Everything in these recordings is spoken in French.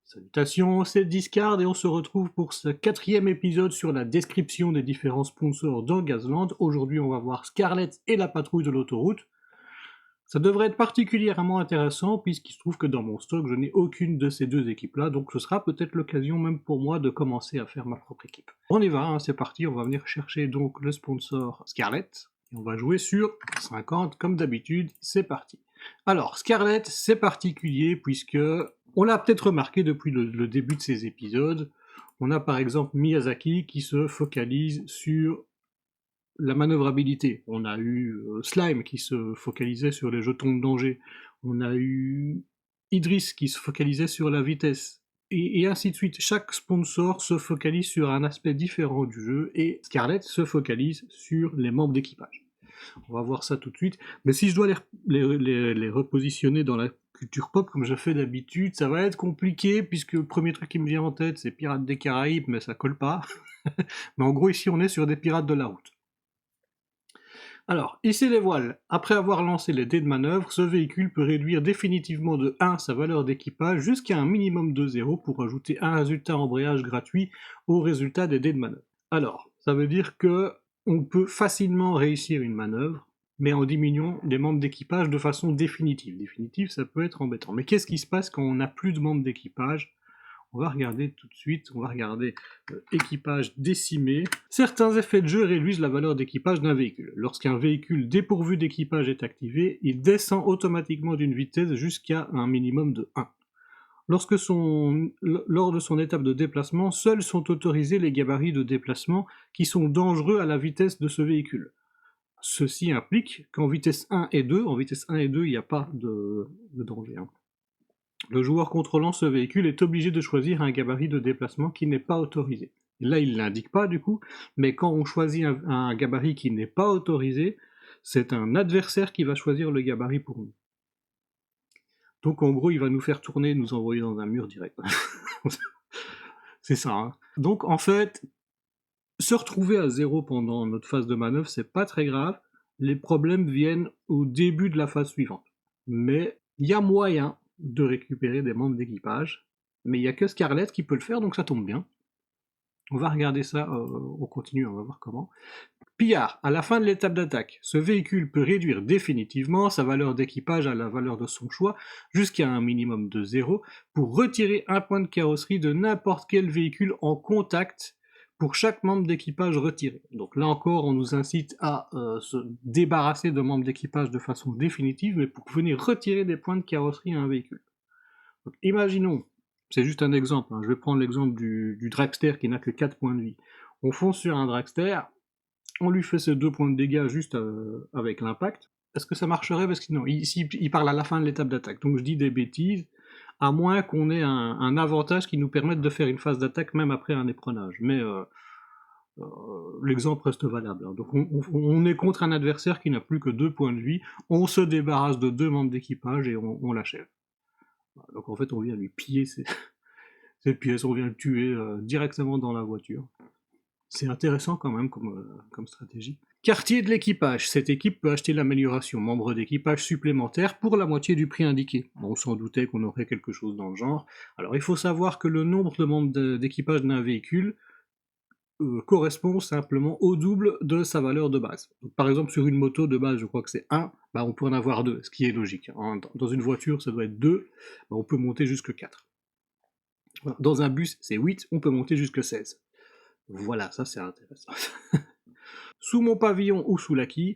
Salutations, c'est Discard et on se retrouve pour ce 4e épisode sur la description des différents sponsors dans Gazland. Aujourd'hui on va voir Scarlett et la patrouille de l'autoroute. Ça devrait être particulièrement intéressant puisqu'il se trouve que dans mon stock je n'ai aucune de ces deux équipes-là, donc ce sera peut-être l'occasion même pour moi de commencer à faire ma propre équipe. On y va, hein, c'est parti, on va venir chercher donc le sponsor Scarlett. Et on va jouer sur 50 comme d'habitude, c'est parti. Alors Scarlett c'est particulier puisque on l'a peut-être remarqué depuis le début de ces épisodes, on a par exemple Miyazaki qui se focalise sur la manœuvrabilité. On a eu Slime qui se focalisait sur les jetons de danger, on a eu Idris qui se focalisait sur la vitesse, et ainsi de suite. Chaque sponsor se focalise sur un aspect différent du jeu, et Scarlett se focalise sur les membres d'équipage. On va voir ça tout de suite, mais si je dois les repositionner dans la culture pop comme je fais d'habitude, ça va être compliqué, puisque le premier truc qui me vient en tête c'est Pirates des Caraïbes, mais ça colle pas. Mais en gros ici on est sur des pirates de la route. Alors, hisser les voiles. Après avoir lancé les dés de manœuvre, ce véhicule peut réduire définitivement de 1 sa valeur d'équipage jusqu'à un minimum de 0 pour ajouter un résultat embrayage gratuit au résultat des dés de manœuvre. Alors, ça veut dire que on peut facilement réussir une manœuvre, mais en diminuant les membres d'équipage de façon définitive. Définitive, ça peut être embêtant. Mais qu'est-ce qui se passe quand on n'a plus de membres d'équipage ? On va regarder tout de suite, on va regarder équipage décimé. Certains effets de jeu réduisent la valeur d'équipage d'un véhicule. Lorsqu'un véhicule dépourvu d'équipage est activé, il descend automatiquement d'une vitesse jusqu'à un minimum de 1. Lors de son étape de déplacement, seuls sont autorisés les gabarits de déplacement qui sont dangereux à la vitesse de ce véhicule. Ceci implique qu'en vitesse 1 et 2, il n'y a pas de danger. Le joueur contrôlant ce véhicule est obligé de choisir un gabarit de déplacement qui n'est pas autorisé. Et là, il ne l'indique pas du coup, mais quand on choisit un gabarit qui n'est pas autorisé, c'est un adversaire qui va choisir le gabarit pour nous. Donc en gros, il va nous faire tourner, nous envoyer dans un mur direct. C'est ça. Hein. Donc en fait, se retrouver à 0 pendant notre phase de manœuvre, c'est pas très grave. Les problèmes viennent au début de la phase suivante. Mais il y a moyen de récupérer des membres d'équipage, mais il n'y a que Scarlett qui peut le faire, donc ça tombe bien. On va regarder ça, on continue, on va voir comment. Pillard, à la fin de l'étape d'attaque, ce véhicule peut réduire définitivement sa valeur d'équipage à la valeur de son choix, jusqu'à un minimum de 0, pour retirer un point de carrosserie de n'importe quel véhicule en contact pour chaque membre d'équipage retiré. Donc là encore, on nous incite à se débarrasser de membres d'équipage de façon définitive, mais pour venir retirer des points de carrosserie à un véhicule. Donc, imaginons, c'est juste un exemple, hein, je vais prendre l'exemple du dragster qui n'a que 4 points de vie. On fonce sur un dragster, on lui fait ses 2 points de dégâts juste avec l'impact. Est-ce que ça marcherait ? Parce que non, ici il parle à la fin de l'étape d'attaque, donc je dis des bêtises, à moins qu'on ait un avantage qui nous permette de faire une phase d'attaque même après un éperonage. Mais l'exemple reste valable. Donc on est contre un adversaire qui n'a plus que 2 points de vie, on se débarrasse de 2 membres d'équipage et on l'achève. Donc en fait on vient lui piller ses pièces, on vient le tuer directement dans la voiture. C'est intéressant quand même comme stratégie. Quartier de l'équipage. Cette équipe peut acheter l'amélioration membre d'équipage supplémentaire pour la moitié du prix indiqué. Bon, on s'en doutait qu'on aurait quelque chose dans le genre. Alors il faut savoir que le nombre de membres d'équipage d'un véhicule correspond simplement au double de sa valeur de base. Donc, par exemple sur une moto de base je crois que c'est 1, bah, on peut en avoir 2, ce qui est logique. Dans une voiture ça doit être 2, bah, on peut monter jusque 4. Voilà. Dans un bus c'est 8, on peut monter jusque 16. Voilà, ça c'est intéressant. Sous mon pavillon ou sous l'acquis,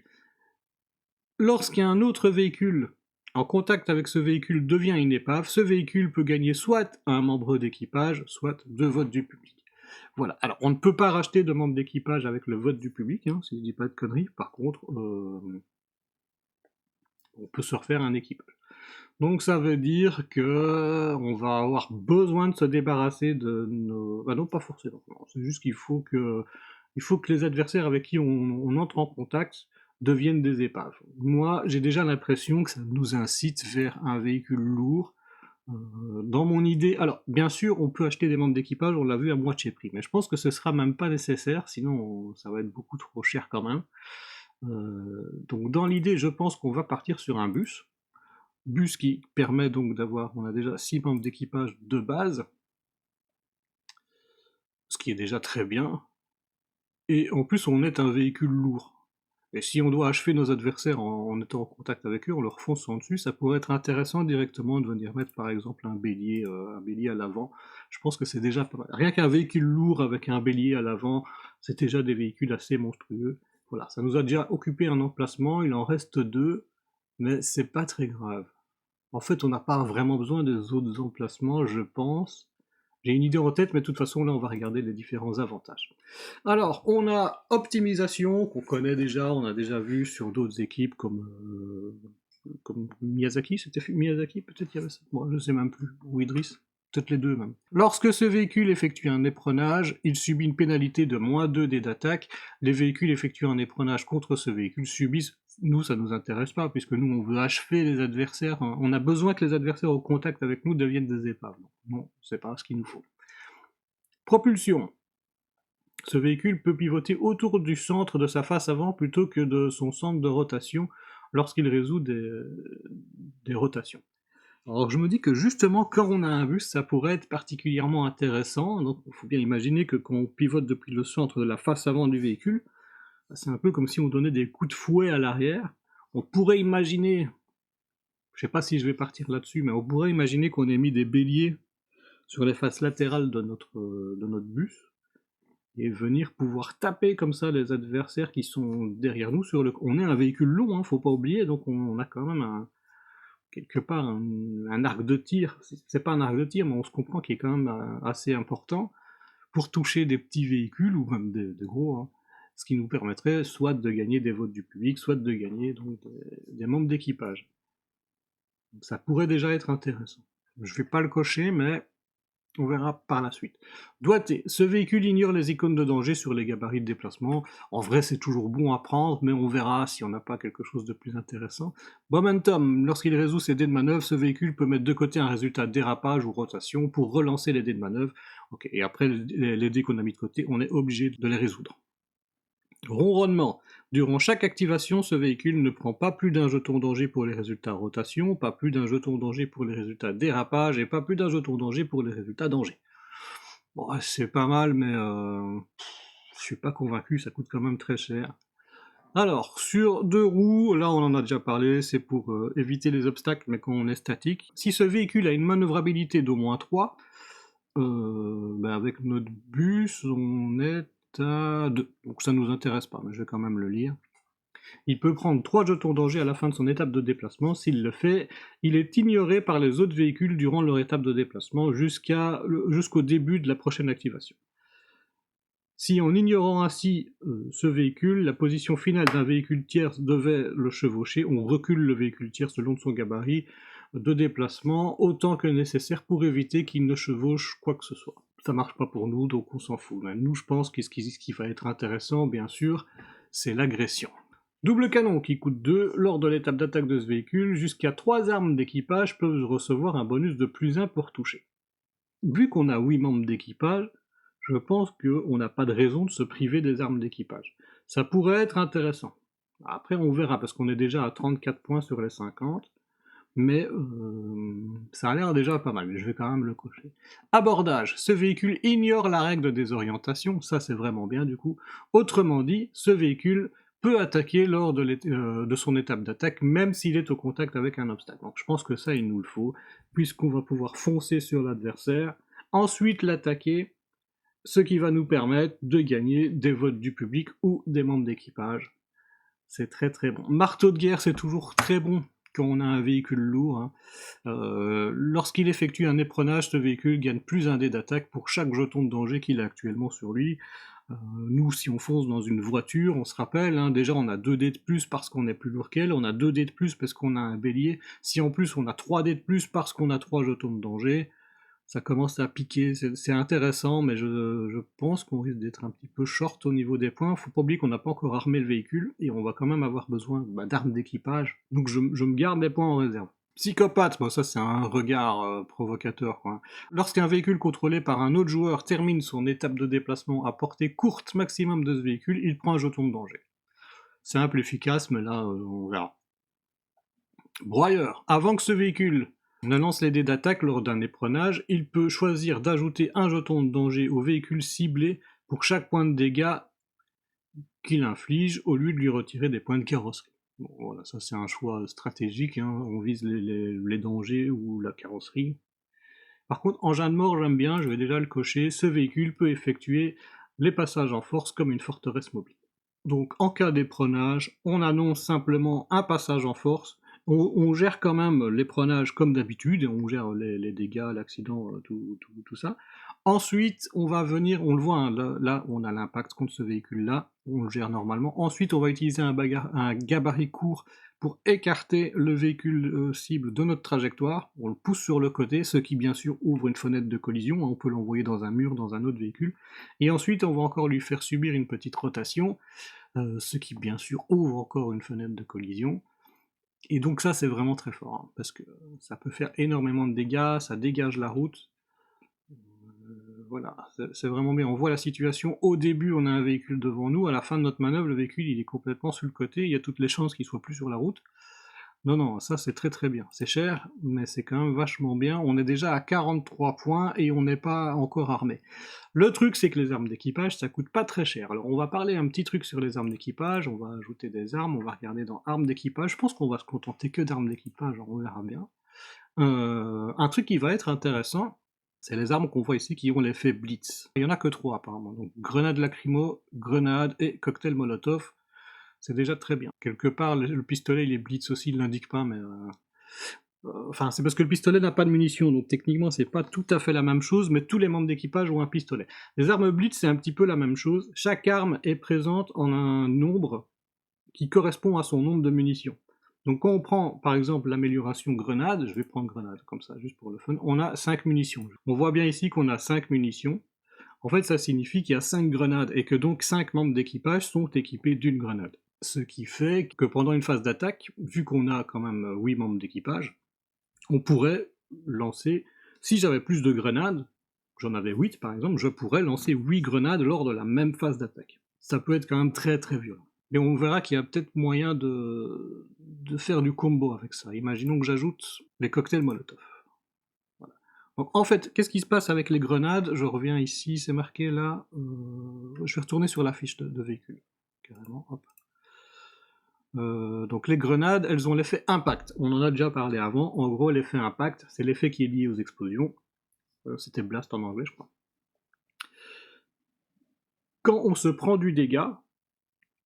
lorsqu'un autre véhicule en contact avec ce véhicule devient une épave, ce véhicule peut gagner soit un membre d'équipage, soit 2 votes du public. Voilà, alors on ne peut pas racheter de membres d'équipage avec le vote du public, hein, si je dis pas de conneries, par contre, on peut se refaire un équipage. Donc ça veut dire que on va avoir besoin de se débarrasser de nos... Bah non, pas forcément, c'est juste qu'il faut que les adversaires avec qui on entre en contact deviennent des épaves. Moi, j'ai déjà l'impression que ça nous incite vers un véhicule lourd. Dans mon idée, alors bien sûr on peut acheter des membres d'équipage, on l'a vu à moitié prix, mais je pense que ce sera même pas nécessaire, sinon ça va être beaucoup trop cher quand même. Donc dans l'idée, je pense qu'on va partir sur un bus. Bus qui permet donc d'avoir, on a déjà 6 membres d'équipage de base, ce qui est déjà très bien. Et en plus, on est un véhicule lourd. Et si on doit achever nos adversaires en étant en contact avec eux, en leur fonçant dessus, ça pourrait être intéressant directement de venir mettre par exemple un bélier à l'avant. Je pense que c'est déjà pas mal. Rien qu'un véhicule lourd avec un bélier à l'avant, c'est déjà des véhicules assez monstrueux. Voilà, ça nous a déjà occupé un emplacement, il en reste 2, mais c'est pas très grave. En fait, on n'a pas vraiment besoin des autres emplacements, je pense. J'ai une idée en tête, mais de toute façon, là, on va regarder les différents avantages. Alors, on a optimisation, qu'on connaît déjà, on a déjà vu sur d'autres équipes comme Miyazaki, c'était Miyazaki, peut-être qu'il y avait ça. Moi, je sais même plus. Ou Idriss, peut-être les deux même. Lorsque ce véhicule effectue un éperonage, il subit une pénalité de -2 dés d'attaque. Les véhicules effectuant un éperonage contre ce véhicule subissent, nous ça nous intéresse pas, puisque nous on veut achever les adversaires, on a besoin que les adversaires au contact avec nous deviennent des épaves. Non, c'est pas ce qu'il nous faut. Propulsion. Ce véhicule peut pivoter autour du centre de sa face avant plutôt que de son centre de rotation lorsqu'il résout des rotations. Alors je me dis que justement quand on a un bus, ça pourrait être particulièrement intéressant. Donc il faut bien imaginer que quand on pivote depuis le centre de la face avant du véhicule, c'est un peu comme si on donnait des coups de fouet à l'arrière. On pourrait imaginer, je sais pas si je vais partir là-dessus, mais on pourrait imaginer qu'on ait mis des béliers sur les faces latérales de notre bus, et venir pouvoir taper comme ça les adversaires qui sont derrière nous sur le. On est un véhicule long, hein, faut pas oublier, donc on a quand même quelque part un arc de tir. C'est pas un arc de tir, mais on se comprend qu'il est quand même assez important pour toucher des petits véhicules ou même des gros, hein, ce qui nous permettrait soit de gagner des votes du public, soit de gagner donc des membres d'équipage. Ça pourrait déjà être intéressant. Je vais pas le cocher, mais on verra par la suite. Doigté. Ce véhicule ignore les icônes de danger sur les gabarits de déplacement. En vrai, c'est toujours bon à prendre, mais on verra si on n'a pas quelque chose de plus intéressant. Momentum. Lorsqu'il résout ses dés de manœuvre, ce véhicule peut mettre de côté un résultat dérapage ou rotation pour relancer les dés de manœuvre. Ok. Et après, les dés qu'on a mis de côté, on est obligé de les résoudre. Ronronnement. Durant chaque activation, ce véhicule ne prend pas plus d'un jeton danger pour les résultats rotation, pas plus d'un jeton danger pour les résultats dérapage, et pas plus d'un jeton danger pour les résultats danger. Bon, c'est pas mal, mais je suis pas convaincu, ça coûte quand même très cher. Alors, sur 2 roues, là on en a déjà parlé, c'est pour éviter les obstacles, mais quand on est statique. Si ce véhicule a une manœuvrabilité d'au moins 3, avec notre bus, on est à 2. Donc ça nous intéresse pas, mais je vais quand même le lire. Il peut prendre 3 jetons danger à la fin de son étape de déplacement. S'il le fait, il est ignoré par les autres véhicules durant leur étape de déplacement jusqu'au début de la prochaine activation. Si en ignorant ainsi ce véhicule, la position finale d'un véhicule tierce devait le chevaucher, on recule le véhicule tierce le long de son gabarit de déplacement autant que nécessaire pour éviter qu'il ne chevauche quoi que ce soit. Ça marche pas pour nous, donc on s'en fout. Mais nous, je pense que ce qui va être intéressant, bien sûr, c'est l'agression. Double canon qui coûte 2. Lors de l'étape d'attaque de ce véhicule, jusqu'à 3 armes d'équipage peuvent recevoir un bonus de +1 pour toucher. Vu qu'on a 8 membres d'équipage, je pense qu'on n'a pas de raison de se priver des armes d'équipage. Ça pourrait être intéressant. Après, on verra, parce qu'on est déjà à 34 points sur les 50, mais ça a l'air déjà pas mal, mais je vais quand même le cocher. Abordage. Ce véhicule ignore la règle de désorientation, ça c'est vraiment bien du coup. Autrement dit, ce véhicule peut attaquer lors de son étape d'attaque, même s'il est au contact avec un obstacle. Donc je pense que ça, il nous le faut, puisqu'on va pouvoir foncer sur l'adversaire, ensuite l'attaquer, ce qui va nous permettre de gagner des votes du public ou des membres d'équipage. C'est très très bon. Marteau de guerre, c'est toujours très bon quand on a un véhicule lourd. Hein. Lorsqu'il effectue un éperonage, ce véhicule gagne +1 dé d'attaque pour chaque jeton de danger qu'il a actuellement sur lui. Nous, si on fonce dans une voiture, on se rappelle, hein, déjà on a 2 dés de plus parce qu'on est plus lourd qu'elle, on a 2 dés de plus parce qu'on a un bélier, si en plus on a 3 dés de plus parce qu'on a 3 jetons de danger, ça commence à piquer, c'est intéressant, mais je pense qu'on risque d'être un petit peu short au niveau des points. Faut pas oublier qu'on n'a pas encore armé le véhicule, et on va quand même avoir besoin d'armes d'équipage, donc je me garde des points en réserve. Psychopathe, bon ça c'est un regard provocateur quoi. Lorsqu'un véhicule contrôlé par un autre joueur termine son étape de déplacement à portée courte maximum de ce véhicule, il prend un jeton de danger. simple, efficace, mais là, on verra. Broyeur. Avant que ce véhicule ne lance les dés d'attaque lors d'un éperonage, il peut choisir d'ajouter un jeton de danger au véhicule ciblé pour chaque point de dégâts qu'il inflige, au lieu de lui retirer des points de carrosserie. Bon, voilà, ça c'est un choix stratégique, hein. On vise les dangers ou la carrosserie. Par contre, engin de mort, j'aime bien, je vais déjà le cocher, ce véhicule peut effectuer les passages en force comme une forteresse mobile. Donc en cas d'éperonage, on annonce simplement un passage en force, on gère quand même l'éperonage comme d'habitude, et on gère les dégâts, l'accident, tout ça. Ensuite, on va venir, on le voit, hein, là on a l'impact contre ce véhicule-là, on le gère normalement. Ensuite, on va utiliser un gabarit court pour écarter le véhicule cible de notre trajectoire, on le pousse sur le côté, ce qui bien sûr ouvre une fenêtre de collision, on peut l'envoyer dans un mur, dans un autre véhicule, et ensuite on va encore lui faire subir une petite rotation, ce qui bien sûr ouvre encore une fenêtre de collision, et donc ça c'est vraiment très fort, hein, parce que ça peut faire énormément de dégâts, ça dégage la route, voilà, c'est vraiment bien. On voit la situation, au début on a un véhicule devant nous, à la fin de notre manœuvre le véhicule il est complètement sur le côté, il y a toutes les chances qu'il soit plus sur la route. Non, ça c'est très très bien. C'est cher, mais c'est quand même vachement bien. On est déjà à 43 points et on n'est pas encore armé. Le truc c'est que les armes d'équipage ça coûte pas très cher. Alors on va parler un petit truc sur les armes d'équipage, on va ajouter des armes, on va regarder dans armes d'équipage. Je pense qu'on va se contenter que d'armes d'équipage, on verra bien. Un truc qui va être intéressant, c'est les armes qu'on voit ici qui ont l'effet Blitz. Il y en a que 3 apparemment, donc grenade lacrymo, grenade et cocktail molotov. C'est déjà très bien. Quelque part, le pistolet, il est blitz aussi, il l'indique pas, mais... Enfin, c'est parce que le pistolet n'a pas de munitions, donc techniquement, c'est pas tout à fait la même chose, mais tous les membres d'équipage ont un pistolet. Les armes blitz, c'est un petit peu la même chose. Chaque arme est présente en un nombre qui correspond à son nombre de munitions. Donc quand on prend, par exemple, l'amélioration grenade, je vais prendre grenade, comme ça, juste pour le fun, on a 5 munitions. On voit bien ici qu'on a 5 munitions. En fait, ça signifie qu'il y a 5 grenades, et que donc 5 membres d'équipage sont équipés d'une grenade. Ce qui fait que pendant une phase d'attaque, vu qu'on a quand même 8 membres d'équipage, on pourrait lancer, si j'avais plus de grenades, j'en avais 8 par exemple, je pourrais lancer 8 grenades lors de la même phase d'attaque. Ça peut être quand même très très violent. Mais on verra qu'il y a peut-être moyen de faire du combo avec ça. Imaginons que j'ajoute les cocktails Molotov. Voilà. Donc, en fait, qu'est-ce qui se passe avec les grenades? Je reviens ici, c'est marqué là. Je vais retourner sur la fiche de véhicule. Carrément, hop. Donc les grenades, elles ont l'effet impact. On en a déjà parlé avant. En gros, l'effet impact, c'est l'effet qui est lié aux explosions. C'était blast en anglais, je crois. Quand on se prend du dégât,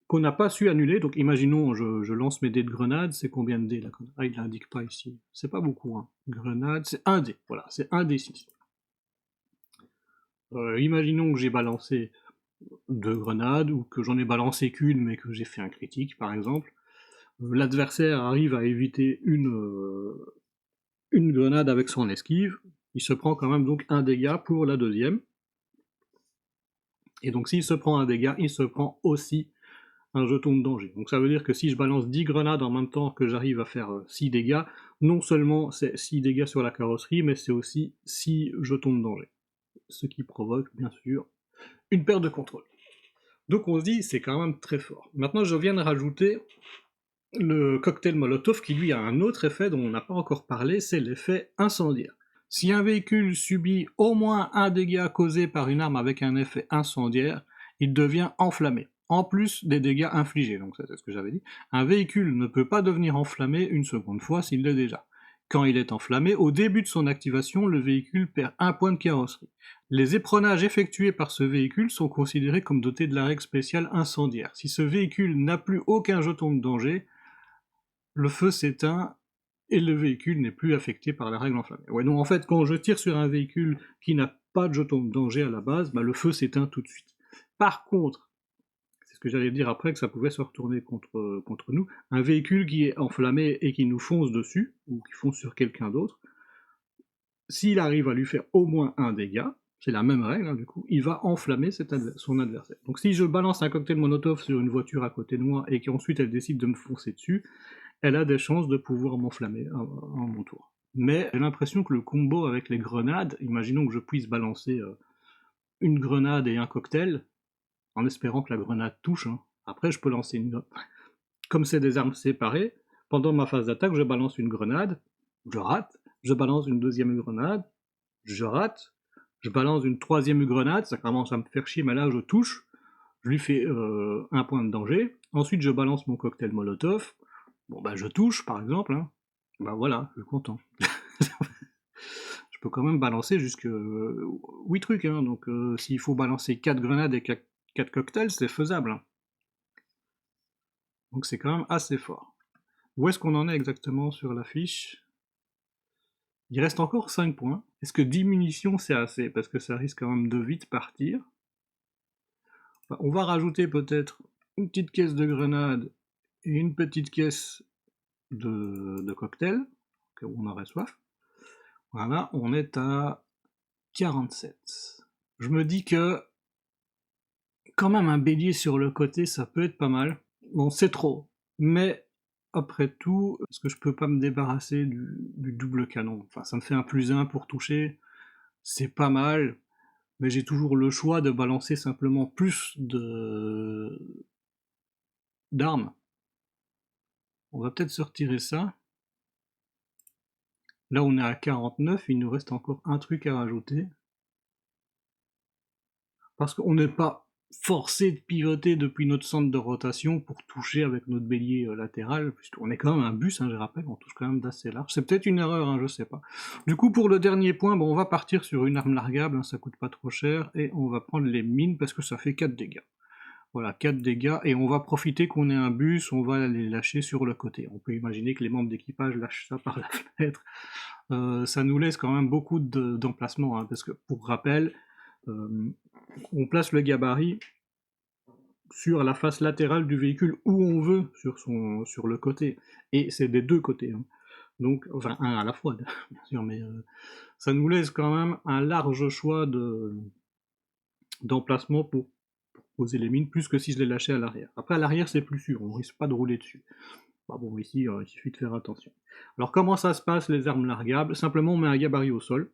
qu'on n'a pas su annuler, donc imaginons, je lance mes dés de grenade, c'est combien de dés là? Ah, il l'indique pas ici. C'est pas beaucoup, hein. Grenade, c'est 1 dé. Voilà, c'est 1 dé 6. Imaginons que j'ai balancé 2 grenades, ou que j'en ai balancé qu'une, mais que j'ai fait un critique, par exemple. L'adversaire arrive à éviter une grenade avec son esquive, il se prend quand même donc un dégât pour la deuxième. Et donc s'il se prend un dégât, il se prend aussi un jeton de danger. Donc ça veut dire que si je balance 10 grenades en même temps que j'arrive à faire 6 dégâts, non seulement c'est 6 dégâts sur la carrosserie, mais c'est aussi 6 jetons de danger. Ce qui provoque, bien sûr, une perte de contrôle. Donc on se dit, c'est quand même très fort. Maintenant je viens de rajouter le cocktail Molotov qui lui a un autre effet dont on n'a pas encore parlé, c'est l'effet incendiaire. Si un véhicule subit au moins un dégât causé par une arme avec un effet incendiaire, il devient enflammé, en plus des dégâts infligés, donc ça c'est ce que j'avais dit. Un véhicule ne peut pas devenir enflammé une seconde fois s'il l'est déjà. Quand il est enflammé, au début de son activation, le véhicule perd un point de carrosserie. Les éperonnages effectués par ce véhicule sont considérés comme dotés de la règle spéciale incendiaire. Si ce véhicule n'a plus aucun jeton de danger, le feu s'éteint et le véhicule n'est plus affecté par la règle enflammée. Ouais, donc en fait, quand je tire sur un véhicule qui n'a pas de jeton de danger à la base, bah, le feu s'éteint tout de suite. Par contre, c'est ce que j'allais dire après, que ça pouvait se retourner contre nous, un véhicule qui est enflammé et qui nous fonce dessus, ou qui fonce sur quelqu'un d'autre, s'il arrive à lui faire au moins un dégât, c'est la même règle, hein, du coup, il va enflammer son adversaire. Donc si je balance un cocktail Molotov sur une voiture à côté de moi et qu'ensuite elle décide de me foncer dessus, elle a des chances de pouvoir m'enflammer à mon tour. Mais j'ai l'impression que le combo avec les grenades, imaginons que je puisse balancer une grenade et un cocktail, en espérant que la grenade touche, hein. Après je peux lancer une... comme c'est des armes séparées, pendant ma phase d'attaque, je balance une grenade, je rate, je balance une deuxième grenade, je rate, je balance une troisième grenade, ça commence à me faire chier, mais là je touche, je lui fais un point de danger, ensuite je balance mon cocktail Molotov, bon bah je touche par exemple, hein. Bah voilà, je suis content. Je peux quand même balancer jusque 8 trucs, hein, donc s'il faut balancer 4 grenades et 4 cocktails, c'est faisable, hein. Donc c'est quand même assez fort. Où est-ce qu'on en est exactement sur la fiche? Il reste encore 5 points. Est-ce que 10 munitions c'est assez? Parce que ça risque quand même de vite partir. Enfin, on va rajouter peut-être une petite caisse de grenades et une petite caisse de cocktail, au cas où on aurait soif. Voilà, on est à 47. Je me dis que quand même un bélier sur le côté, ça peut être pas mal. Bon, c'est trop, mais après tout, est-ce que je peux pas me débarrasser du double canon? Enfin, ça me fait un +1 pour toucher, c'est pas mal, mais j'ai toujours le choix de balancer simplement plus d'armes. On va peut-être se retirer ça. Là, on est à 49, il nous reste encore un truc à rajouter. Parce qu'on n'est pas forcé de pivoter depuis notre centre de rotation pour toucher avec notre bélier latéral, puisqu'on est quand même un bus, hein, je rappelle, on touche quand même d'assez large. C'est peut-être une erreur, hein, je sais pas. Du coup, pour le dernier point, bon, on va partir sur une arme largable, hein, ça coûte pas trop cher, et on va prendre les mines parce que ça fait 4 dégâts. Voilà, 4 dégâts, et on va profiter qu'on ait un bus, on va les lâcher sur le côté. On peut imaginer que les membres d'équipage lâchent ça par la fenêtre. Ça nous laisse quand même beaucoup d'emplacement, hein, parce que, pour rappel, on place le gabarit sur la face latérale du véhicule où on veut sur le côté. Et c'est des deux côtés, hein. Donc, enfin, un à la fois, bien sûr, mais ça nous laisse quand même un large choix d'emplacement pour poser les mines, plus que si je les lâchais à l'arrière. Après, à l'arrière, c'est plus sûr, on risque pas de rouler dessus. Bah bon, ici, il suffit de faire attention. Alors, comment ça se passe, les armes largables? Simplement, on met un gabarit au sol.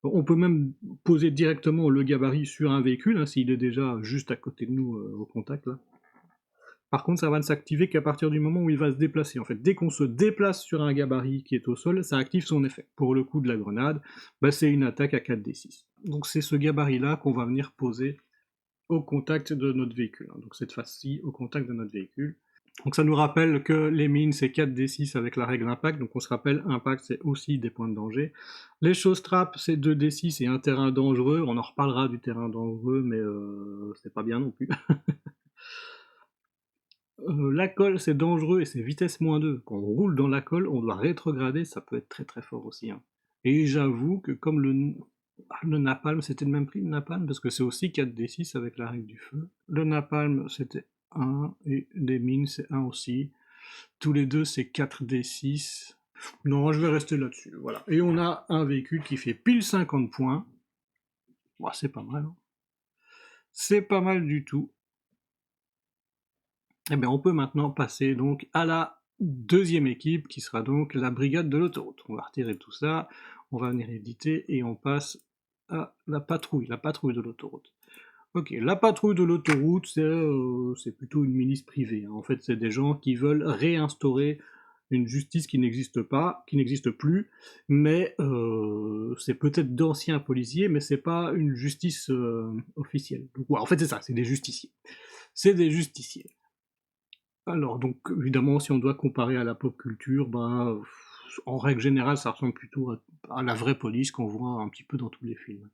On peut même poser directement le gabarit sur un véhicule, hein, s'il est déjà juste à côté de nous au contact, là. Par contre, ça va ne s'activer qu'à partir du moment où il va se déplacer. En fait, dès qu'on se déplace sur un gabarit qui est au sol, ça active son effet. Pour le coup de la grenade, bah, c'est une attaque à 4d6. Donc c'est ce gabarit-là qu'on va venir poser au contact de notre véhicule. Donc cette fois-ci, au contact de notre véhicule. Donc ça nous rappelle que les mines, c'est 4d6 avec la règle impact, donc on se rappelle, impact, c'est aussi des points de danger. Les choses trappes, c'est 2d6 et un terrain dangereux, on en reparlera du terrain dangereux, mais c'est pas bien non plus. La colle, c'est dangereux et c'est vitesse -2. Quand on roule dans la colle, on doit rétrograder, ça peut être très très fort aussi, hein. Et j'avoue que comme le napalm, c'était le même prix, le napalm, parce que c'est aussi 4d6 avec la règle du feu. Le napalm, c'était 1, et les mines, c'est 1 aussi. Tous les deux, c'est 4d6. Non, je vais rester là-dessus, voilà. Et on a un véhicule qui fait pile 50 points. Bon, c'est pas mal, hein. C'est pas mal du tout. Eh bien, on peut maintenant passer donc à la deuxième équipe, qui sera donc la brigade de l'autoroute. On va retirer tout ça, on va venir éditer, et on passe à la patrouille de l'autoroute. Ok, la patrouille de l'autoroute, c'est plutôt une milice privée, hein. En fait, c'est des gens qui veulent réinstaurer une justice qui n'existe pas, qui n'existe plus, mais c'est peut-être d'anciens policiers, mais c'est pas une justice officielle. Donc, ouais, en fait, c'est ça, c'est des justiciers. C'est des justiciers. Alors, donc, évidemment, si on doit comparer à la pop culture, ben, en règle générale, ça ressemble plutôt à la vraie police qu'on voit un petit peu dans tous les films.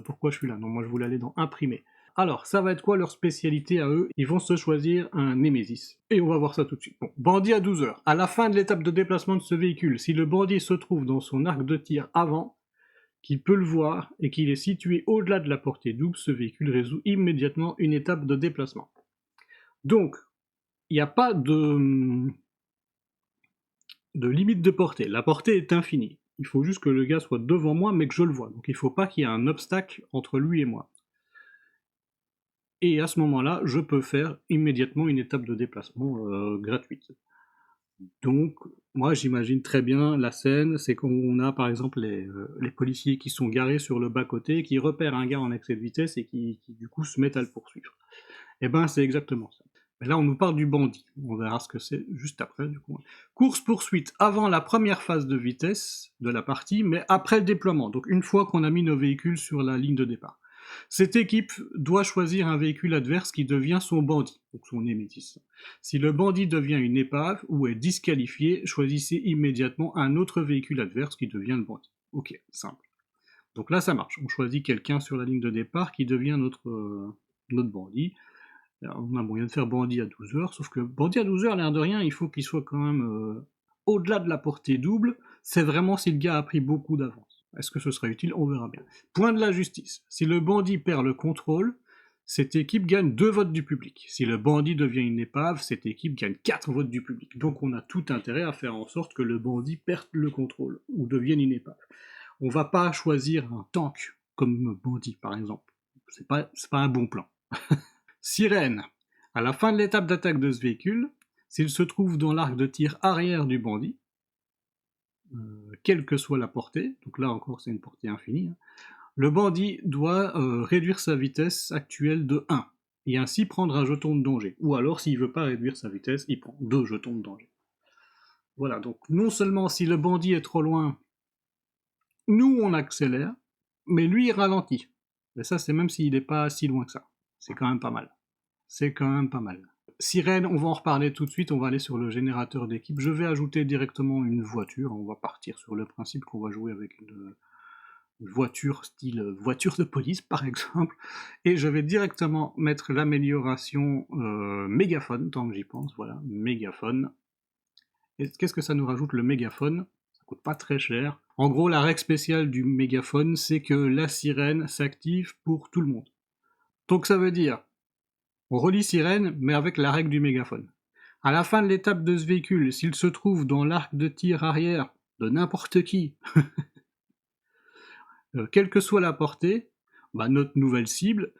Pourquoi je suis là? Non, moi je voulais aller dans imprimer. Alors, ça va être quoi leur spécialité à eux? Ils vont se choisir un Némésis. Et on va voir ça tout de suite. Bon, bandit à 12 heures. À la fin de l'étape de déplacement de ce véhicule, si le bandit se trouve dans son arc de tir avant, qu'il peut le voir, et qu'il est situé au-delà de la portée double, ce véhicule résout immédiatement une étape de déplacement. Donc, il n'y a pas de limite de portée. La portée est infinie. Il faut juste que le gars soit devant moi, mais que je le vois. Donc il ne faut pas qu'il y ait un obstacle entre lui et moi. Et à ce moment-là, je peux faire immédiatement une étape de déplacement gratuite. Donc, moi j'imagine très bien la scène, c'est qu'on a par exemple les policiers qui sont garés sur le bas-côté, qui repèrent un gars en excès de vitesse et qui du coup se mettent à le poursuivre. Et ben c'est exactement ça. Mais là, on nous parle du bandit. On verra ce que c'est juste après, du coup. Course-poursuite avant la première phase de vitesse de la partie, mais après le déploiement. Donc, une fois qu'on a mis nos véhicules sur la ligne de départ. Cette équipe doit choisir un véhicule adverse qui devient son bandit, donc son némésis. Si le bandit devient une épave ou est disqualifié, choisissez immédiatement un autre véhicule adverse qui devient le bandit. Ok, simple. Donc là, ça marche. On choisit quelqu'un sur la ligne de départ qui devient notre bandit. Alors, on a moyen de faire bandit à 12 heures, sauf que bandit à 12 heures, l'air de rien, il faut qu'il soit quand même au-delà de la portée double. C'est vraiment si le gars a pris beaucoup d'avance. Est-ce que ce sera utile? On verra bien. Point de la justice. Si le bandit perd le contrôle, cette équipe gagne 2 votes du public. Si le bandit devient une épave, cette équipe gagne 4 votes du public. Donc on a tout intérêt à faire en sorte que le bandit perde le contrôle, ou devienne une épave. On va pas choisir un tank comme bandit, par exemple. C'est pas un bon plan. Sirène. À la fin de l'étape d'attaque de ce véhicule, s'il se trouve dans l'arc de tir arrière du bandit, quelle que soit la portée, donc là encore c'est une portée infinie, hein, le bandit doit réduire sa vitesse actuelle de 1, et ainsi prendre un jeton de danger. Ou alors s'il veut pas réduire sa vitesse, il prend 2 jetons de danger. Voilà, donc non seulement si le bandit est trop loin, nous on accélère, mais lui il ralentit. Et ça c'est même s'il n'est pas si loin que ça. C'est quand même pas mal. C'est quand même pas mal. Sirène, on va en reparler tout de suite, on va aller sur le générateur d'équipe. Je vais ajouter directement une voiture, on va partir sur le principe qu'on va jouer avec une voiture style voiture de police par exemple, et je vais directement mettre l'amélioration mégaphone, tant que j'y pense, voilà, mégaphone. Et qu'est-ce que ça nous rajoute le mégaphone? Ça coûte pas très cher. En gros, la règle spéciale du mégaphone, c'est que la sirène s'active pour tout le monde. Donc ça veut dire on relie sirène, mais avec la règle du mégaphone. À la fin de l'étape de ce véhicule, s'il se trouve dans l'arc de tir arrière de n'importe qui, quelle que soit la portée, bah, notre nouvelle cible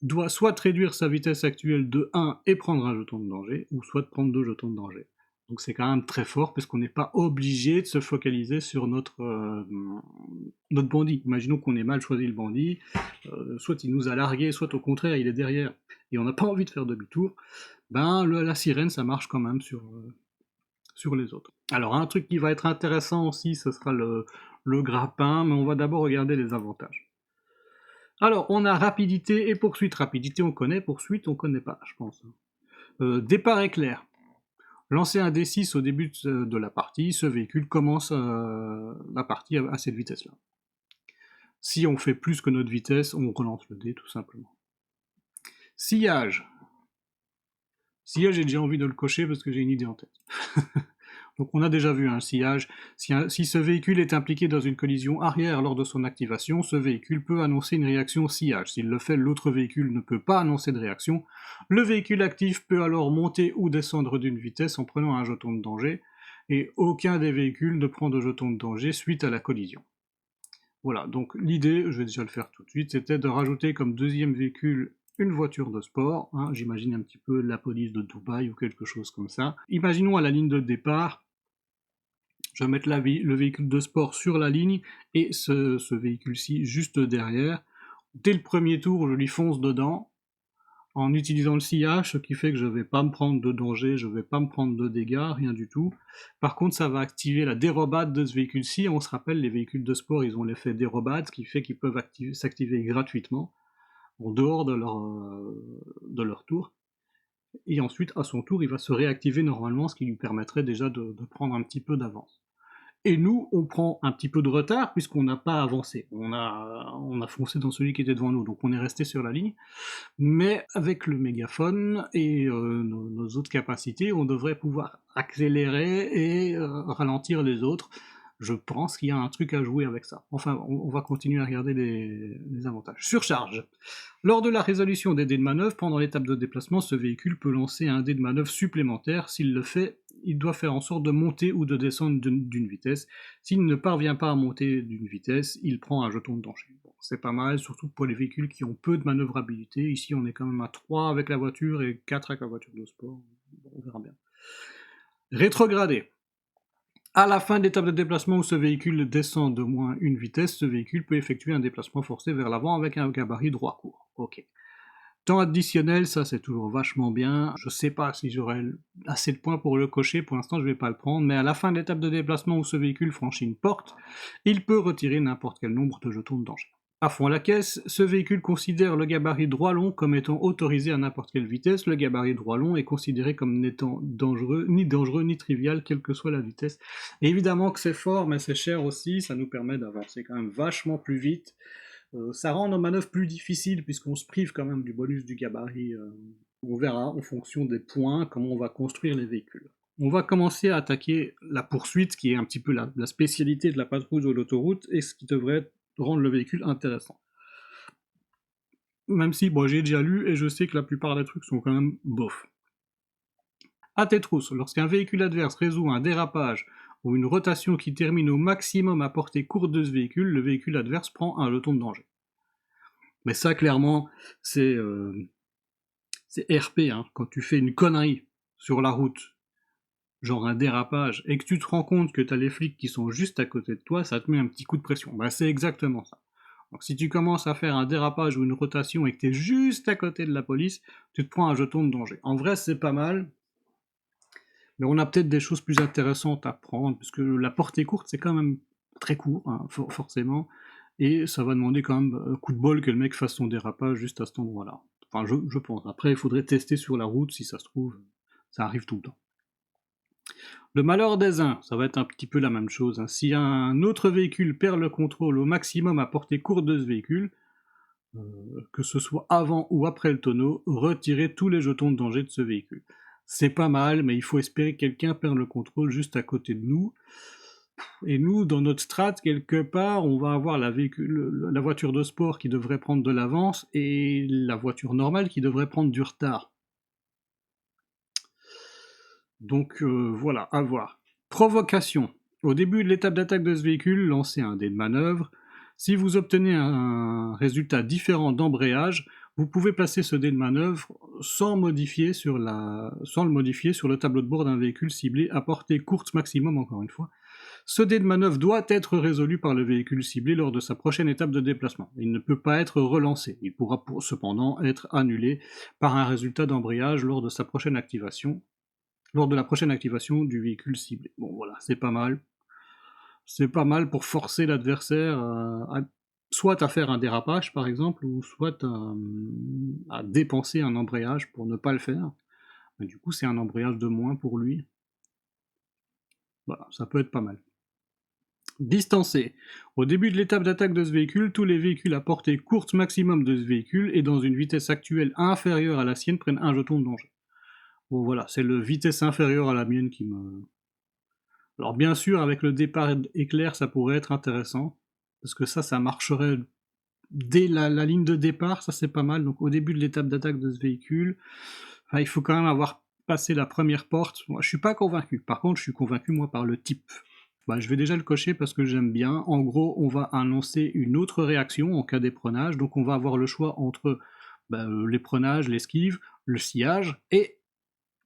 doit soit réduire sa vitesse actuelle de 1 et prendre un jeton de danger, ou soit prendre 2 jetons de danger. Donc c'est quand même très fort, parce qu'on n'est pas obligé de se focaliser sur notre bandit. Imaginons qu'on ait mal choisi le bandit, soit il nous a largué, soit au contraire il est derrière, et on n'a pas envie de faire demi-tour, ben la sirène ça marche quand même sur les autres. Alors un truc qui va être intéressant aussi, ce sera le grappin, mais on va d'abord regarder les avantages. Alors on a rapidité et poursuite. Rapidité on connaît, poursuite on connaît pas, je pense. Départ éclair. Lancez un D6 au début de la partie, ce véhicule commence la partie à cette vitesse-là. Si on fait plus que notre vitesse, on relance le dé tout simplement. Sillage. Sillage, j'ai déjà envie de le cocher parce que j'ai une idée en tête. Donc on a déjà vu un sillage. Si ce véhicule est impliqué dans une collision arrière lors de son activation, ce véhicule peut annoncer une réaction sillage. S'il le fait, l'autre véhicule ne peut pas annoncer de réaction. Le véhicule actif peut alors monter ou descendre d'une vitesse en prenant un jeton de danger, et aucun des véhicules ne prend de jeton de danger suite à la collision. Voilà, donc l'idée, je vais déjà le faire tout de suite, c'était de rajouter comme deuxième véhicule une voiture de sport, hein, j'imagine un petit peu la police de Dubaï ou quelque chose comme ça. Imaginons à la ligne de départ, je vais mettre le véhicule de sport sur la ligne et ce véhicule-ci juste derrière. Dès le premier tour, je lui fonce dedans en utilisant le sillage, ce qui fait que je ne vais pas me prendre de danger, je ne vais pas me prendre de dégâts, rien du tout. Par contre, ça va activer la dérobade de ce véhicule-ci. On se rappelle, les véhicules de sport, ils ont l'effet dérobade, ce qui fait qu'ils peuvent s'activer gratuitement, en dehors de leur tour. Et ensuite, à son tour, il va se réactiver normalement, ce qui lui permettrait déjà de prendre un petit peu d'avance. Et nous, on prend un petit peu de retard puisqu'on n'a pas avancé. On a foncé dans celui qui était devant nous, donc on est resté sur la ligne. Mais avec le mégaphone et nos autres capacités, on devrait pouvoir accélérer et ralentir les autres. Je pense qu'il y a un truc à jouer avec ça. Enfin, on va continuer à regarder les avantages. Surcharge. Lors de la résolution des dés de manœuvre, pendant l'étape de déplacement, ce véhicule peut lancer un dé de manœuvre supplémentaire. S'il le fait, il doit faire en sorte de monter ou de descendre d'une vitesse. S'il ne parvient pas à monter d'une vitesse, il prend un jeton de danger. Bon, c'est pas mal, surtout pour les véhicules qui ont peu de manœuvrabilité. Ici, on est quand même à 3 avec la voiture et 4 avec la voiture de sport. Bon, on verra bien. Rétrogradé. À la fin de l'étape de déplacement où ce véhicule descend de moins une vitesse, ce véhicule peut effectuer un déplacement forcé vers l'avant avec un gabarit droit court. Ok. Temps additionnel, ça c'est toujours vachement bien. Je sais pas si j'aurai assez de points pour le cocher, pour l'instant je vais pas le prendre, mais à la fin de l'étape de déplacement où ce véhicule franchit une porte, il peut retirer n'importe quel nombre de jetons de danger. À fond la caisse, ce véhicule considère le gabarit droit-long comme étant autorisé à n'importe quelle vitesse. Le gabarit droit-long est considéré comme n'étant dangereux ni trivial, quelle que soit la vitesse. Et évidemment que c'est fort, mais c'est cher aussi, ça nous permet d'avancer quand même vachement plus vite. Ça rend nos manœuvres plus difficiles puisqu'on se prive quand même du bonus du gabarit. On verra en fonction des points comment on va construire les véhicules. On va commencer à attaquer la poursuite, qui est un petit peu la spécialité de la patrouille de l'autoroute et ce qui devrait rendre le véhicule intéressant. Même si, bon, j'ai déjà lu et je sais que la plupart des trucs sont quand même bof. À tes trousses, lorsqu'un véhicule adverse résout un dérapage ou une rotation qui termine au maximum à portée courte de ce véhicule, le véhicule adverse prend un jeton de danger. Mais ça, clairement, c'est RP, hein. Quand tu fais une connerie sur la route, genre un dérapage, et que tu te rends compte que t'as les flics qui sont juste à côté de toi, ça te met un petit coup de pression. Bah, c'est exactement ça. Donc si tu commences à faire un dérapage ou une rotation et que t'es juste à côté de la police, tu te prends un jeton de danger. En vrai, c'est pas mal, mais on a peut-être des choses plus intéressantes à prendre, parce que la portée courte, c'est quand même très court, hein, forcément, et ça va demander quand même un coup de bol que le mec fasse son dérapage juste à cet endroit-là. Enfin, je pense. Après, il faudrait tester sur la route, si ça se trouve, ça arrive tout le temps. Le malheur des uns, ça va être un petit peu la même chose, hein. Si un autre véhicule perd le contrôle au maximum à portée courte de ce véhicule, que ce soit avant ou après le tonneau, retirez tous les jetons de danger de ce véhicule. C'est pas mal, mais il faut espérer que quelqu'un perde le contrôle juste à côté de nous. Et nous, dans notre strat, quelque part, on va avoir la voiture de sport qui devrait prendre de l'avance et la voiture normale qui devrait prendre du retard. Donc voilà, à voir. Provocation. Au début de l'étape d'attaque de ce véhicule, lancez un dé de manœuvre. Si vous obtenez un résultat différent d'embrayage, vous pouvez placer ce dé de manœuvre sans le modifier sur le tableau de bord d'un véhicule ciblé à portée courte maximum, encore une fois. Ce dé de manœuvre doit être résolu par le véhicule ciblé lors de sa prochaine étape de déplacement. Il ne peut pas être relancé. Il pourra cependant être annulé par un résultat d'embrayage lors de la prochaine activation du véhicule ciblé. Bon voilà, c'est pas mal. C'est pas mal pour forcer l'adversaire soit à faire un dérapage par exemple, ou soit à dépenser un embrayage pour ne pas le faire. Mais du coup, c'est un embrayage de moins pour lui. Voilà, ça peut être pas mal. Distancé. Au début de l'étape d'attaque de ce véhicule, tous les véhicules à portée courte maximum de ce véhicule et dans une vitesse actuelle inférieure à la sienne prennent un jeton de danger. Bon voilà, c'est le vitesse inférieure à la mienne qui me... Alors bien sûr, avec le départ éclair, ça pourrait être intéressant, parce que ça marcherait dès la ligne de départ, ça c'est pas mal. Donc au début de l'étape d'attaque de ce véhicule, enfin, il faut quand même avoir passé la première porte. Moi, je suis pas convaincu. Par contre, je suis convaincu moi par le type. Bah, je vais déjà le cocher parce que j'aime bien. En gros, on va annoncer une autre réaction en cas d'éprennage. Donc on va avoir le choix entre l'éprennage, l'esquive, le sillage et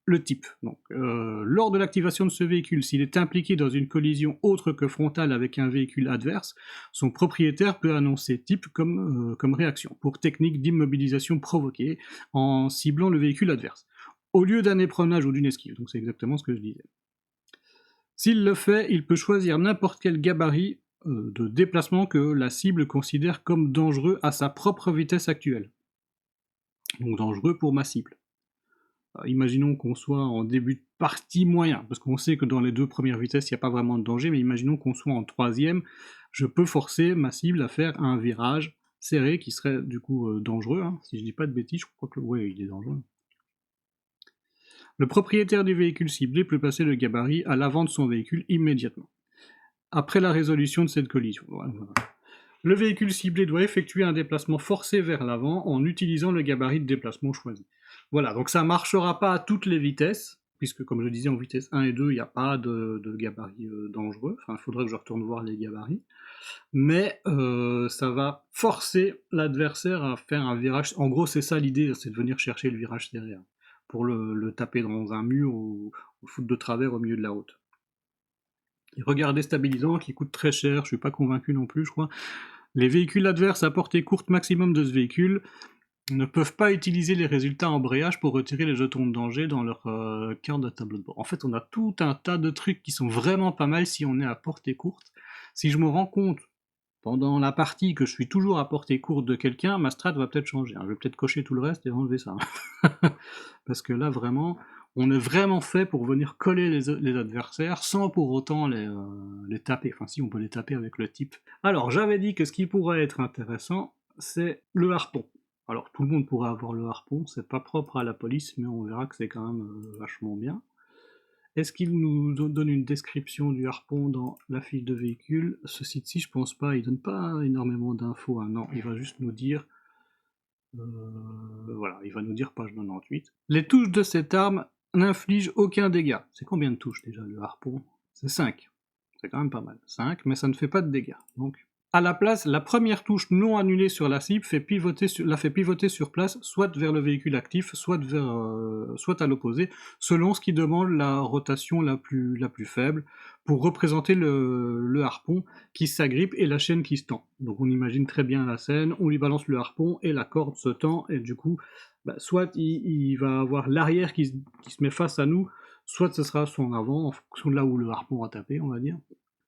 le type. Donc, lors de l'activation de ce véhicule, s'il est impliqué dans une collision autre que frontale avec un véhicule adverse, son propriétaire peut annoncer type comme réaction, pour technique d'immobilisation provoquée, en ciblant le véhicule adverse, au lieu d'un éprennage ou d'une esquive. Donc c'est exactement ce que je disais. S'il le fait, il peut choisir n'importe quel gabarit de déplacement que la cible considère comme dangereux à sa propre vitesse actuelle. Donc dangereux pour ma cible. Imaginons qu'on soit en début de partie moyen, parce qu'on sait que dans les deux premières vitesses, il n'y a pas vraiment de danger, mais imaginons qu'on soit en troisième, je peux forcer ma cible à faire un virage serré qui serait du coup dangereux, hein. Si je dis pas de bêtises, je crois que ouais, il est dangereux. Le propriétaire du véhicule ciblé peut passer le gabarit à l'avant de son véhicule immédiatement, après la résolution de cette collision. Voilà. Le véhicule ciblé doit effectuer un déplacement forcé vers l'avant en utilisant le gabarit de déplacement choisi. Voilà, donc ça ne marchera pas à toutes les vitesses, puisque comme je disais en vitesse 1 et 2, il n'y a pas de gabarit dangereux, enfin il faudrait que je retourne voir les gabarits, mais ça va forcer l'adversaire à faire un virage, en gros c'est ça l'idée, c'est de venir chercher le virage serré, hein, pour le taper dans un mur ou foutre de travers au milieu de la route. Et regard déstabilisant qui coûte très cher, je suis pas convaincu non plus je crois. Les véhicules adverses à portée courte maximum de ce véhicule ne peuvent pas utiliser les résultats embrayage pour retirer les jetons de danger dans leur carte de tableau de bord. En fait, on a tout un tas de trucs qui sont vraiment pas mal si on est à portée courte. Si je me rends compte pendant la partie que je suis toujours à portée courte de quelqu'un, ma strat va peut-être changer. Je vais peut-être cocher tout le reste et enlever ça. Parce que là, vraiment, on est vraiment fait pour venir coller les adversaires sans pour autant les taper. Enfin, si, on peut les taper avec le type. Alors, j'avais dit que ce qui pourrait être intéressant, c'est le harpon. Alors, tout le monde pourrait avoir le harpon, c'est pas propre à la police, mais on verra que c'est quand même vachement bien. Est-ce qu'il nous donne une description du harpon dans la fiche de véhicule? Ce site-ci, je pense pas, il donne pas énormément d'infos, hein. Non, il va juste nous dire... voilà, il va nous dire page 98. Les touches de cette arme n'infligent aucun dégât. C'est combien de touches déjà le harpon? C'est 5. C'est quand même pas mal. 5, mais ça ne fait pas de dégâts. Donc, à la place, la première touche non annulée sur la cible la fait pivoter sur place, soit vers le véhicule actif, soit à l'opposé, selon ce qui demande la rotation la plus faible, pour représenter le harpon qui s'agrippe et la chaîne qui se tend. Donc on imagine très bien la scène, on lui balance le harpon et la corde se tend, et du coup, soit il va avoir l'arrière qui se met face à nous, soit ce sera son avant, en fonction de là où le harpon a tapé, on va dire.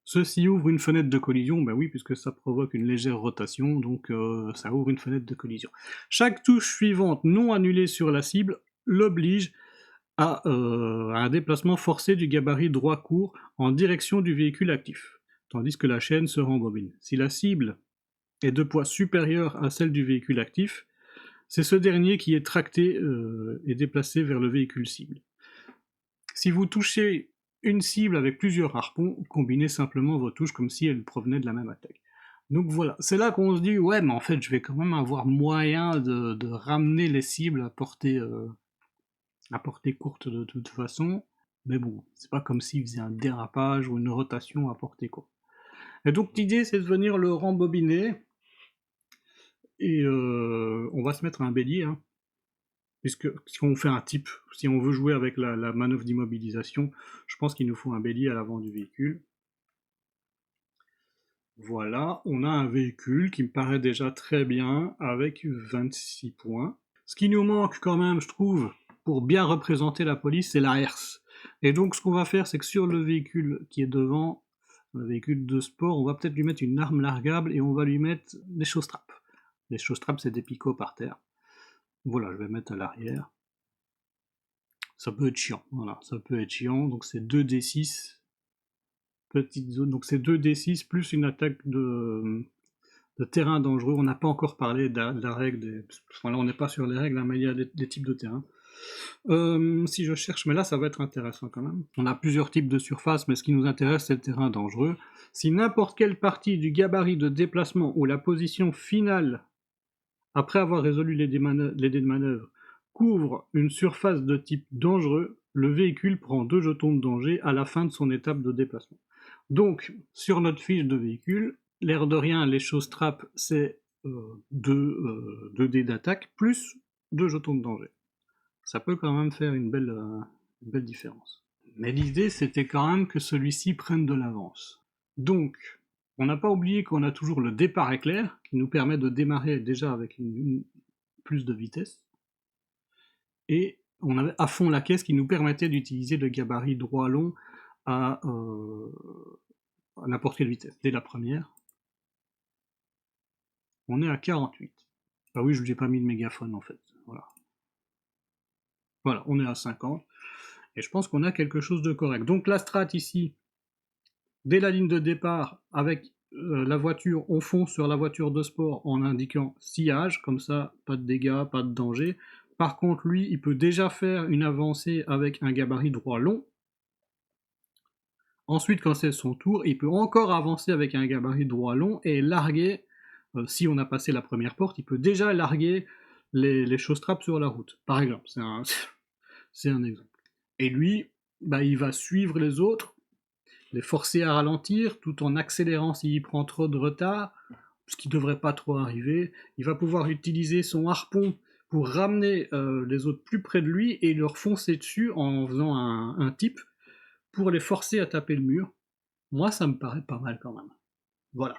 Ceci ouvre une fenêtre de collision, ben oui, puisque ça provoque une légère rotation, donc ça ouvre une fenêtre de collision. Chaque touche suivante non annulée sur la cible l'oblige à un déplacement forcé du gabarit droit court en direction du véhicule actif, tandis que la chaîne se rembobine. Si la cible est de poids supérieur à celle du véhicule actif, c'est ce dernier qui est tracté et déplacé vers le véhicule cible. Si vous touchez une cible avec plusieurs harpons, combinez simplement vos touches comme si elles provenaient de la même attaque. Donc voilà, c'est là qu'on se dit, ouais, mais en fait, je vais quand même avoir moyen de ramener les cibles à portée courte de toute façon. Mais bon, c'est pas comme s'il faisait un dérapage ou une rotation à portée courte. Et donc l'idée, c'est de venir le rembobiner, et on va se mettre à un bélier, hein. Puisque si on fait un type, si on veut jouer avec la manœuvre d'immobilisation, je pense qu'il nous faut un bélier à l'avant du véhicule. Voilà, on a un véhicule qui me paraît déjà très bien, avec 26 points. Ce qui nous manque quand même, je trouve, pour bien représenter la police, c'est la herse. Et donc ce qu'on va faire, c'est que sur le véhicule qui est devant, le véhicule de sport, on va peut-être lui mettre une arme largable et on va lui mettre des chausstraps. Les chausstraps, c'est des picots par terre. Voilà, je vais mettre à l'arrière. Ça peut être chiant, voilà, ça peut être chiant, donc c'est 2d6, petite zone, donc c'est 2d6 plus une attaque de terrain dangereux. On n'a pas encore parlé de la règle, enfin là on n'est pas sur les règles, hein, mais il y a des types de terrain. Si je cherche, mais là ça va être intéressant quand même. On a plusieurs types de surfaces, mais ce qui nous intéresse c'est le terrain dangereux. Si n'importe quelle partie du gabarit de déplacement ou la position finale, après avoir résolu les dés de manœuvre, couvre une surface de type dangereux, le véhicule prend 2 jetons de danger à la fin de son étape de déplacement. Donc, sur notre fiche de véhicule, l'air de rien, les choses trappes, c'est 2 dés d'attaque, plus 2 jetons de danger. Ça peut quand même faire une belle différence. Mais l'idée, c'était quand même que celui-ci prenne de l'avance. Donc, on n'a pas oublié qu'on a toujours le départ éclair, qui nous permet de démarrer déjà avec plus de vitesse. Et on avait à fond la caisse qui nous permettait d'utiliser le gabarit droit long à n'importe quelle vitesse. Dès la première, on est à 48. Ah oui, je ne lui ai pas mis de mégaphone en fait. Voilà. Voilà, on est à 50. Et je pense qu'on a quelque chose de correct. Donc la strat ici, dès la ligne de départ, avec la voiture, on fonce sur la voiture de sport en indiquant sillage, comme ça, pas de dégâts, pas de danger. Par contre, lui, il peut déjà faire une avancée avec un gabarit droit long. Ensuite, quand c'est son tour, il peut encore avancer avec un gabarit droit long et larguer, si on a passé la première porte, il peut déjà larguer les chausstraps sur la route, par exemple. C'est un exemple. Et lui, il va suivre les autres, les forcer à ralentir, tout en accélérant s'il prend trop de retard, ce qui ne devrait pas trop arriver. Il va pouvoir utiliser son harpon pour ramener les autres plus près de lui et leur foncer dessus en faisant un type pour les forcer à taper le mur. Moi, ça me paraît pas mal quand même. Voilà.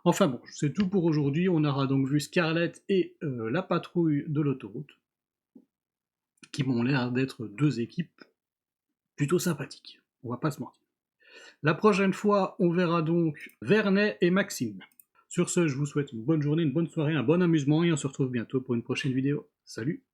Enfin bon, c'est tout pour aujourd'hui. On aura donc vu Scarlett et la patrouille de l'autoroute, qui m'ont l'air d'être deux équipes plutôt sympathiques. On va pas se mentir. La prochaine fois, on verra donc Vernet et Maxime. Sur ce, je vous souhaite une bonne journée, une bonne soirée, un bon amusement et on se retrouve bientôt pour une prochaine vidéo. Salut!